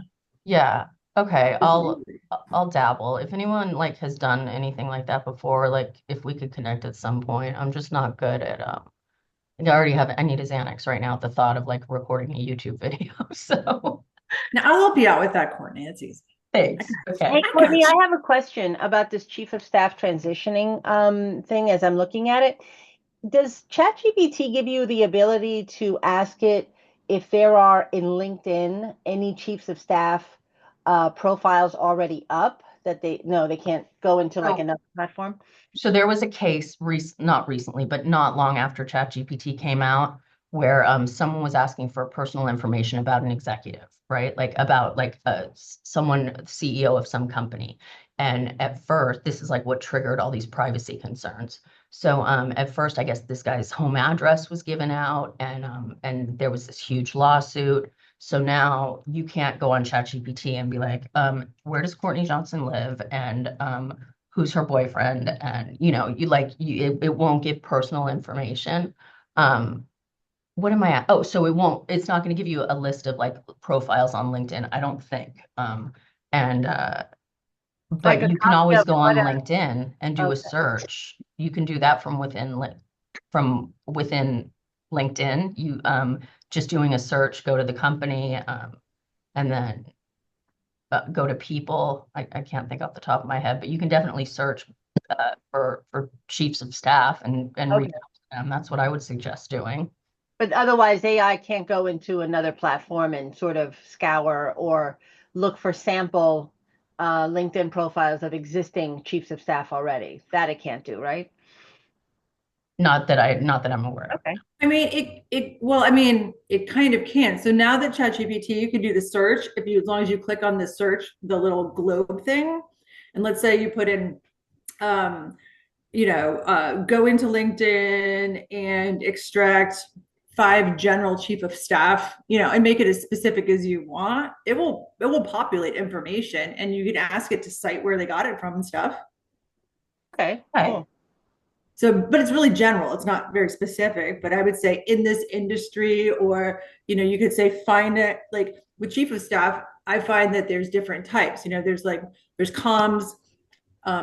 Yeah. Okay. Super easy. I'll dabble. If anyone like has done anything like that before, like if we could connect at some point, I'm just not good at I need a Xanax right now at the thought of like recording a YouTube video. So Now I'll help you out with that, Courtney. It's easy. thanks. Hey, Okay. I got Courtney, I you. have a question about this chief of staff transitioning thing as I'm looking at it. Does ChatGPT give you the ability to ask it if there are in LinkedIn any chiefs of staff profiles already up that they can't go into like So another platform? So there was a case, not recently, but not long after ChatGPT came out, where someone was asking for personal information about an executive, right? Like about like someone, CEO of some company. And at first, this is like what triggered all these privacy concerns. So at first, I guess this guy's home address was given out, and there was this huge lawsuit. So now you can't go on ChatGPT and be like, where does Courtney Johnson live? And who's her boyfriend? And it won't give personal information. What am I at? Oh, so it's not going to give you a list of like profiles on LinkedIn, I don't think. And Like But a you can copy always of go on what LinkedIn and do a okay. search. You can do that from within LinkedIn. You just doing a search, go to the company, and then go to people. I can't think off the top of my head, but you can definitely search for chiefs of staff and reach Okay. out to them. That's what I would suggest doing. But otherwise, AI can't go into another platform and sort of scour or look for sample LinkedIn profiles of existing chiefs of staff already. That it can't do, right? Not that I'm aware of. Okay. I mean, it kind of can. So now that ChatGPT, you can do the search as long as you click on the search, the little globe thing, and let's say you put in, um, go into LinkedIn and extract 5 general chief of staff, and make it as specific as you want. It will populate information, and you can ask it to cite where they got it from and stuff. Okay. Right. Cool. So, but it's really general. It's not very specific. But I would say in this industry, or you could say find it like with chief of staff. I find that there's different types. There's comms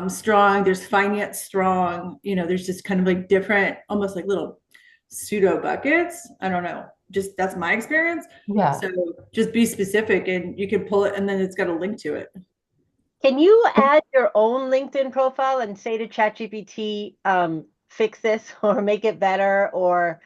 strong, there's finance strong. There's just kind of like different, almost like little pseudo buckets. I don't know. Just that's my experience. Yeah. So just be specific, and you can pull it, and then it's got a link to it. Can you add your own LinkedIn profile and say to ChatGPT, fix this or make it better, or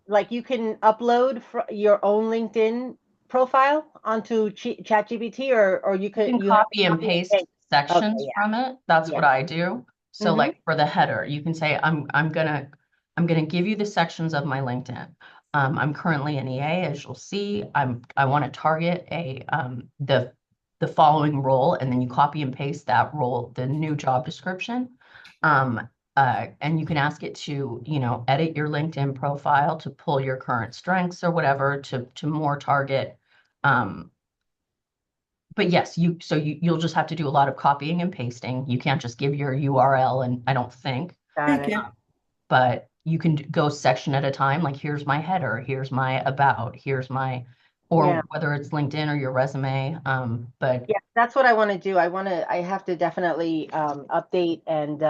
like you can upload your own LinkedIn profile onto ChatGPT, or You can you have copy to and copy and paste paste. Okay, sections from it. That's yeah, what I do. So yeah. like for the header, you can say, I'm gonna give you the sections of my LinkedIn. I'm currently an EA, as you'll see. I want to target the following role, and then you copy and paste that role, the new job description. And you can ask it to, edit your LinkedIn profile to pull your current strengths or whatever to more target. But yes, you'll just have to do a lot of copying and pasting. You can't just give your URL, and I don't think, Got Heck it. yeah. but you can go section at a time. Like here's my header, here's my about, or Yeah. whether it's LinkedIn or your resume. But Yeah, that's what I want to do. I have to definitely update and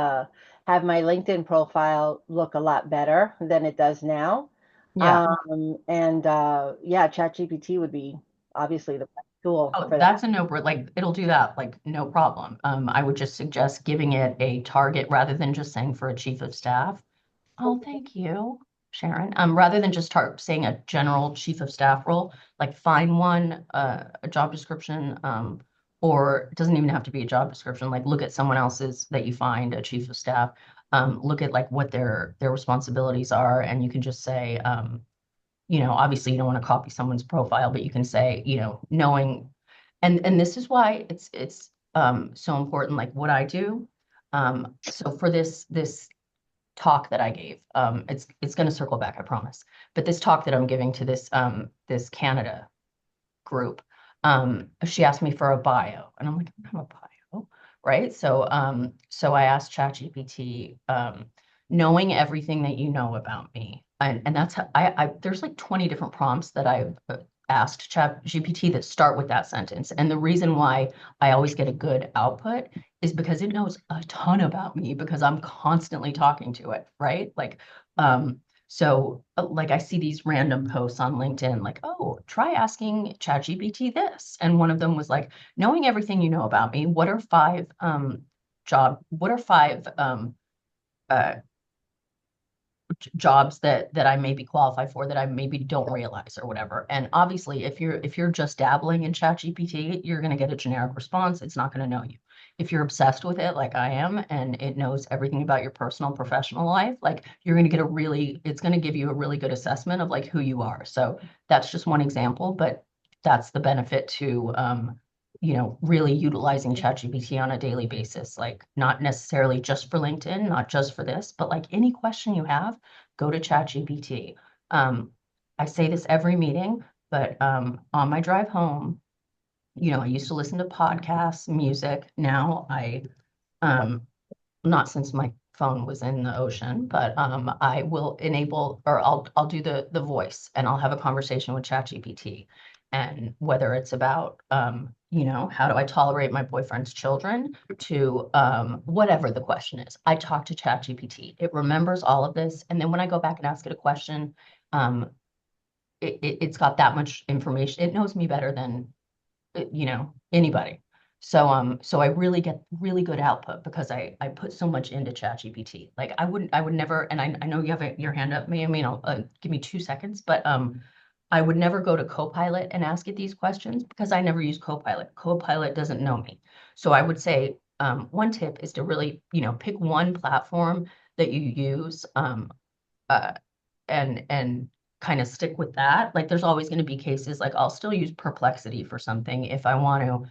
have my LinkedIn profile look a lot better than it does now. yeah. And yeah, ChatGPT would be obviously the best tool Oh, for that. that's a no, like it'll do that, like no problem. I would just suggest giving it a target rather than just saying for a chief of staff. Oh, thank you, Sharon. Rather than just start saying a general chief of staff role, like find one, a job description, or it doesn't even have to be a job description. Like look at someone else's that you find a chief of staff. Look at like what their responsibilities are, and you can just say, obviously you don't want to copy someone's profile, but you can say, knowing, and this is why it's so important, like what I do. So for this talk that I gave. It's going to circle back, I promise. But this talk that I'm giving to this Canada group, she asked me for a bio, and I'm like, I don't have a bio, right? So I asked ChatGPT, knowing everything that you know about me, and that's how I there's like 20 different prompts that I've asked ChatGPT that start with that sentence, and the reason why I always get a good output is because it knows a ton about me because I'm constantly talking to it, right? Like I see these random posts on LinkedIn, like, oh, try asking ChatGPT this. And one of them was like, knowing everything you know about me, what are five uh, jobs that I may be qualified for that I maybe don't realize or whatever. And obviously, if you're just dabbling in ChatGPT, you're going to get a generic response. It's not going to know you. If you're obsessed with it like I am, and it knows everything about your personal and professional life, like you're going to get it's going to give you a really good assessment of like who you are. So that's just one example, but that's the benefit to really utilizing ChatGPT on a daily basis, like not necessarily just for LinkedIn, not just for this, but like any question you have, go to ChatGPT. I say this every meeting. But on my drive home, I used to listen to podcasts, music. Now um, not since my phone was in the ocean, but I will enable, or I'll do the voice, and I'll have a conversation with ChatGPT. And whether it's about how do I tolerate my boyfriend's children, to whatever the question is, I talk to ChatGPT. It remembers all of this, and then when I go back and ask it a question, um, it's got that much information. It knows me better than anybody. So I really get really good output because I put so much into ChatGPT. Like I would never, and I know you have your hand up, Maybe I'll give me 2 seconds, but I would never go to Copilot and ask it these questions because I never use Copilot. Copilot doesn't know me. So I would say one tip is to really, pick one platform that you use. Uh, and kind of stick with that. Like there's always going to be cases like I'll still use Perplexity for something if I want to.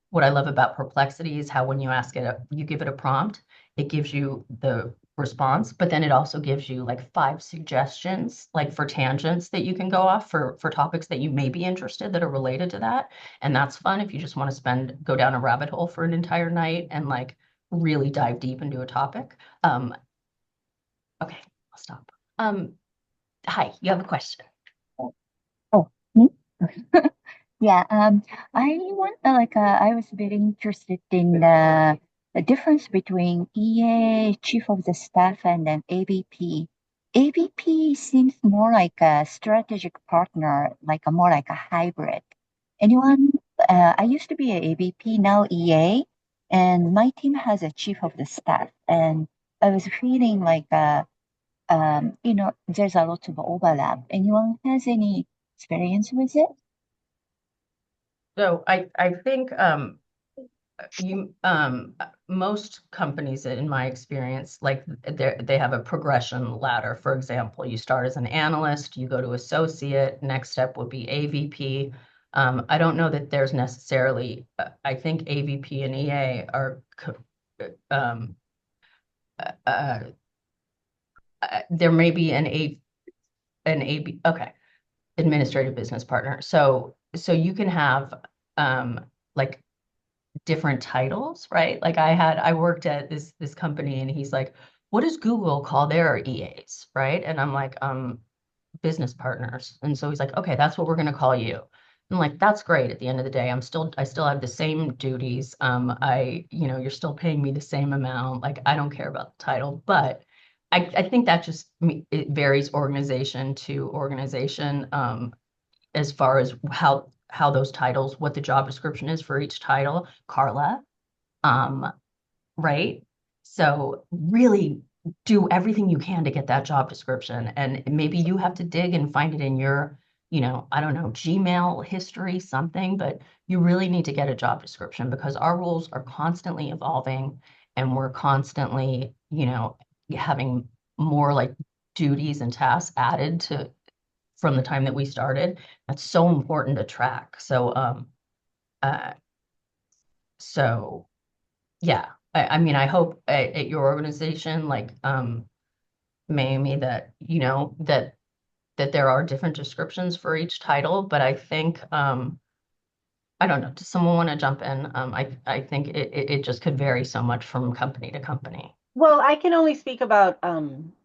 What I love about Perplexity is how when you ask it, you give it a prompt, it gives you the response, but then it also gives you like 5 suggestions, like for tangents that you can go off for topics that you may be interested that are related to that. And that's fun if you just want to go down a rabbit hole for an entire night and like really dive deep into a topic. Okay, I'll stop. Hi, you have a question. Oh, me? Yeah, I want I was very interested in the difference between EA, Chief of the Staff, and then AVP. AVP seems more like a strategic partner, like a more like a hybrid. Anyone? I used to be a AVP, now EA, and my team has a Chief of the Staff, and I was feeling like there's a lot of overlap. Anyone has any experience with it? So I think you most companies in my experience, like they have a progression ladder. For example, you start as an analyst, you go to associate, next step would be AVP. I don't know that there's necessarily I think AVP and EA are um uh, there may be an AB, okay, administrative business partner. So you can have like different titles, right? Like I worked at this company and he's like, what does Google call their EAs, right? And I'm like, business partners. And so he's like, okay, that's what we're gonna call you. I'm like, that's great. At the end of the day, I still have the same duties. You're still paying me the same amount. Like, I don't care about the title, but I think that it varies organization to organization, as far as how those titles, what the job description is for each title. Carla, um, right? So really do everything you can to get that job description. And maybe you have to dig and find it in your, I don't know, Gmail history, something, but you really need to get a job description because our rules are constantly evolving and we're constantly, having more like duties and tasks added to from the time that we started. That's so important to track. Uh, so yeah, I mean, I hope at your organization, like, Mamie, that, that there are different descriptions for each title, but I think, I don't know, does someone want to jump in? I think it just could vary so much from company to company. Well, I can only speak about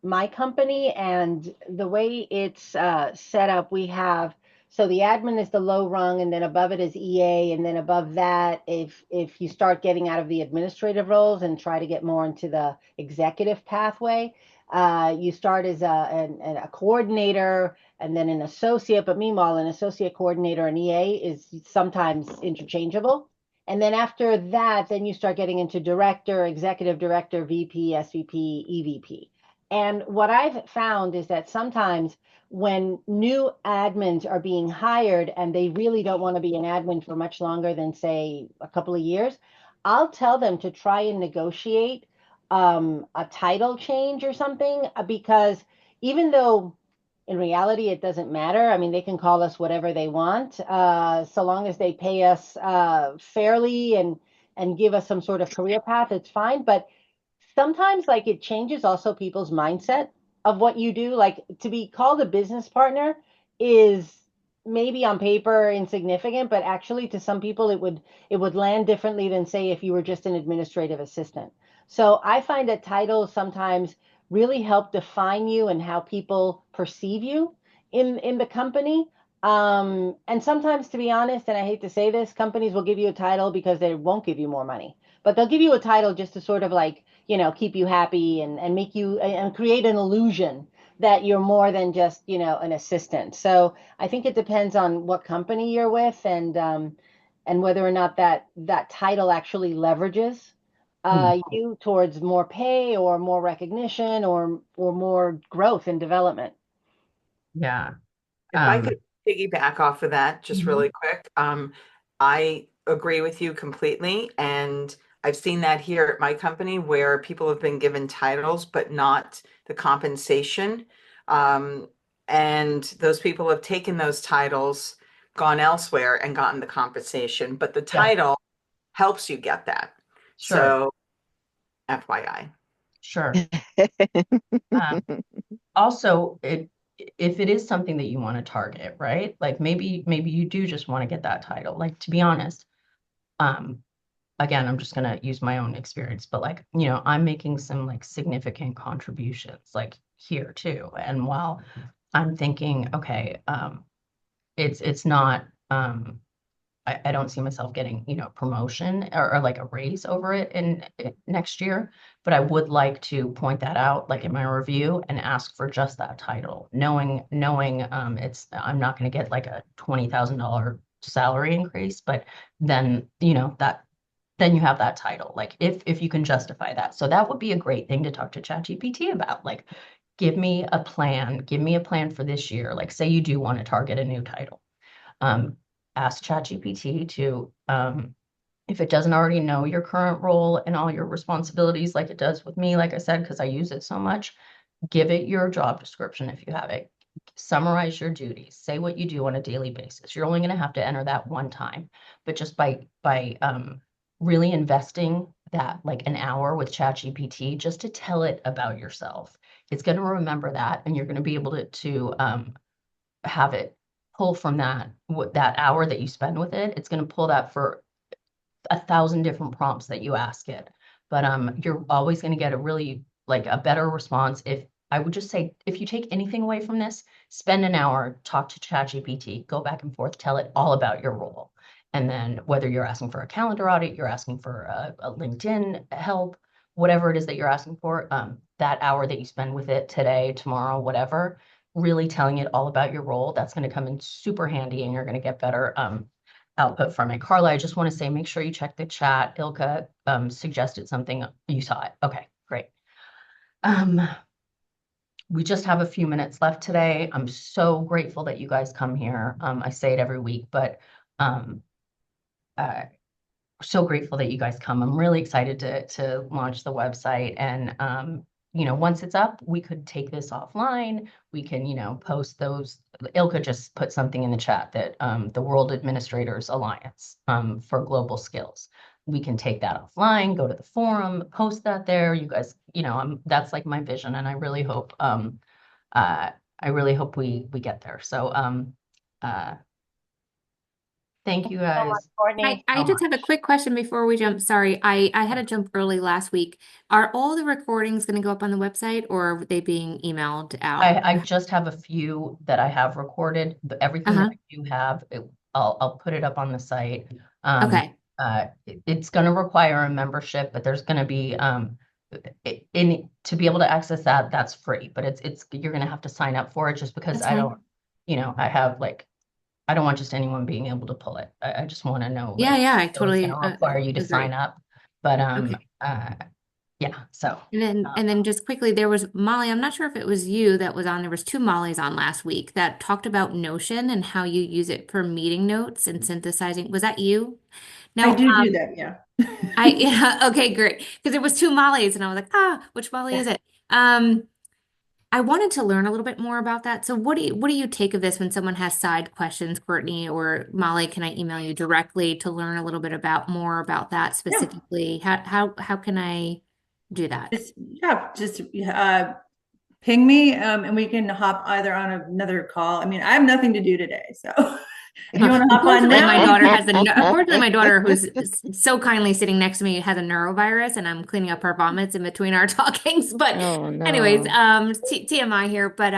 my company and the way it's set up. We have so the admin is the low rung, and then above it is EA, and then above that, if you start getting out of the administrative roles and try to get more into the executive pathway, you start as a coordinator and then an associate. But meanwhile, an associate coordinator and EA is sometimes interchangeable. And then after that, then you start getting into director, executive director, VP, SVP, EVP. And what I've found is that sometimes when new admins are being hired and they really don't want to be an admin for much longer than, say, a couple of years, I'll tell them to try and negotiate a title change or something, because even though in reality, it doesn't matter. I mean, they can call us whatever they want, so long as they pay us fairly and give us some sort of career path. It's fine. But sometimes, like, it changes also people's mindset of what you do. Like, to be called a business partner is maybe on paper insignificant, but actually to some people it would land differently than say if you were just an administrative assistant. So I find that titles sometimes really help define you and how people perceive you in the company. And sometimes, to be honest, and I hate to say this, companies will give you a title because they won't give you more money, but they'll give you a title just to sort of like, keep you happy and make you and create an illusion that you're more than just, an assistant. So I think it depends on what company you're with and whether or not that title actually leverages you towards more pay or more recognition or more growth and development. Yeah. If I could piggyback off of that just Mhm. really quick, I agree with you completely. And I've seen that here at my company where people have been given titles, but not the compensation. Um, and those people have taken those titles, gone elsewhere and gotten the compensation, but the Yeah, title helps you get that. sure, So FYI. sure. Um, Also, if it is something that you want to target, right? Like maybe you do just want to get that title. Like to be honest, um, again, I'm just gonna use my own experience, but like, I'm making some like significant contributions like here too. And while I'm thinking, okay, it's not I don't see myself getting, promotion or like a raise over it in next year, but I would like to point that out like in my review and ask for just that title, knowing I'm not going to get like a $20,000 salary increase, but then, then you have that title. Like if you can justify that. So that would be a great thing to talk to ChatGPT about. Like give me a plan for this year. Like say you do want to target a new title, um, ask ChatGPT to, if it doesn't already know your current role and all your responsibilities like it does with me, like I said, because I use it so much, give it your job description if you have it. Summarize your duties. Say what you do on a daily basis. You're only going to have to enter that one time, but just by really investing that like an hour with ChatGPT just to tell it about yourself, it's going to remember that, and you're going to be able to have it pull from that hour that you spend with it. It's going to pull that for 1,000 different prompts that you ask it. But you're always going to get a really like a better response. If I would just say, if you take anything away from this, spend an hour, talk to ChatGPT, go back and forth, tell it all about your role. And then whether you're asking for a calendar audit, you're asking for a LinkedIn help, whatever it is that you're asking for, that hour that you spend with it today, tomorrow, whatever, really telling it all about your role, that's going to come in super handy and you're going to get better output from it. Carla, I just want to say, make sure you check the chat. Ilka suggested something. You saw it. Okay, great. We just have a few minutes left today. I'm so grateful that you guys come here. I say it every week, but um, uh, so grateful that you guys come. I'm really excited to launch the website. And once it's up, we could take this offline. We can, post those. Ilka just put something in the chat that the World Administrators Alliance for Global Skills. We can take that offline, go to the forum, post that there. You guys, that's like my vision, and I really hope we get there. So uh, thank you So much, guys Courtney. I so just have a much. quick question before we jump. Sorry, I had to jump early last week. Are all the recordings going to go up on the website or are they being emailed out? I just have a few that I have recorded, but everything that Uh-huh. I do have, I'll put it up on the site. Okay. It's going to require a membership, but there's going to be to be able to access that, that's free, but it's you're going to have to sign up for it just because That's I fine. don't, I have like I don't want just anyone being able to pull it. I just want to know Yeah, like yeah, I so it's going totally to require you to sign agree. up, but Okay. yeah, so And then just quickly, there was Molly, I'm not sure if it was you that was on, there was two Mollies on last week that talked about Notion and how you use it for meeting notes and synthesizing. Was that you? I No, do that, yeah. yeah, okay, great. Because there was two Mollies and I was like, which Molly is it? I wanted to learn a little bit more about that. So what do you take of this when someone has side questions, Courtney or Molly? Can I email you directly to learn a little bit about more about that Yeah. specifically? How can I do that? Just ping me, and we can hop either on another call. I mean, I have nothing to do today, so if you want to hop on Unfortunately, my now. daughter has unfortunately, my daughter, who's so kindly sitting next to me, has a neurovirus, and I'm cleaning up her vomits in between our talkings. But Oh anyways, no. TMI here. But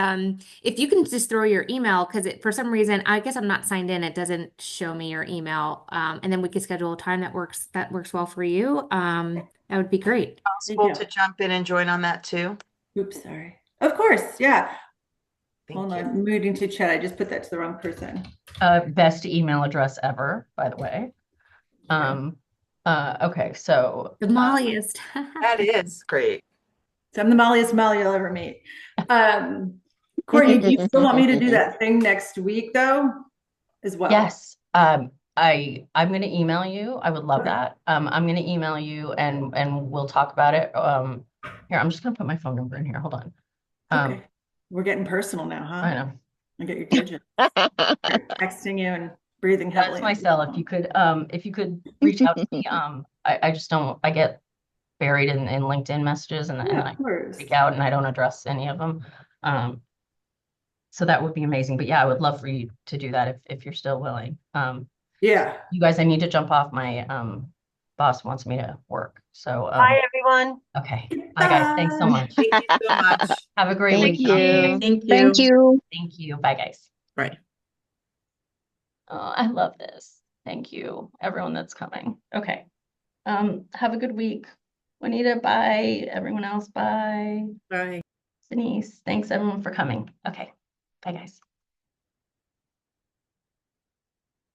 if you can just throw your email, because for some reason, I guess I'm not signed in. It doesn't show me your email. And then we could schedule a time that works well for you. That would be great. Thank Possible you. to jump in and join on that too? Oops, sorry. Of course, yeah. Hold Thank you. on, moving to chat. I just put that to the wrong person. Best email address ever, by the way. Okay, so The molliest. That is great. So I'm the molliest Molly you'll ever meet. Courtney, do you still want me to do that thing next week though, as well? yes, I'm gonna email you. I would love Okay. that. I'm gonna email you and we'll talk about it. Here, I'm just gonna put my phone number in here. Hold on. Okay. We're getting personal now, huh? I know. I get your digits. Texting you and breathing heavily. That's my cell. If you could reach out to me. I just don't, I get buried in LinkedIn messages and Yeah, I of course. freak out and I don't address any of them. So that would be amazing. But yeah, I would love for you to do that if you're still willing. Yeah. You guys, I need to jump off. My boss wants me to work. So Bye, everyone. okay. Bye guys. Thanks so much. Thank you so much. Have a great Thank week. Talk to you. next week. Thank you. Thank you. Bye guys. Right. Oh, I love this. Thank you, everyone that's coming. Okay. Have a good week. Juanita, bye. Everyone else, bye. Bye. Denise, thanks everyone for coming. Okay. Bye guys.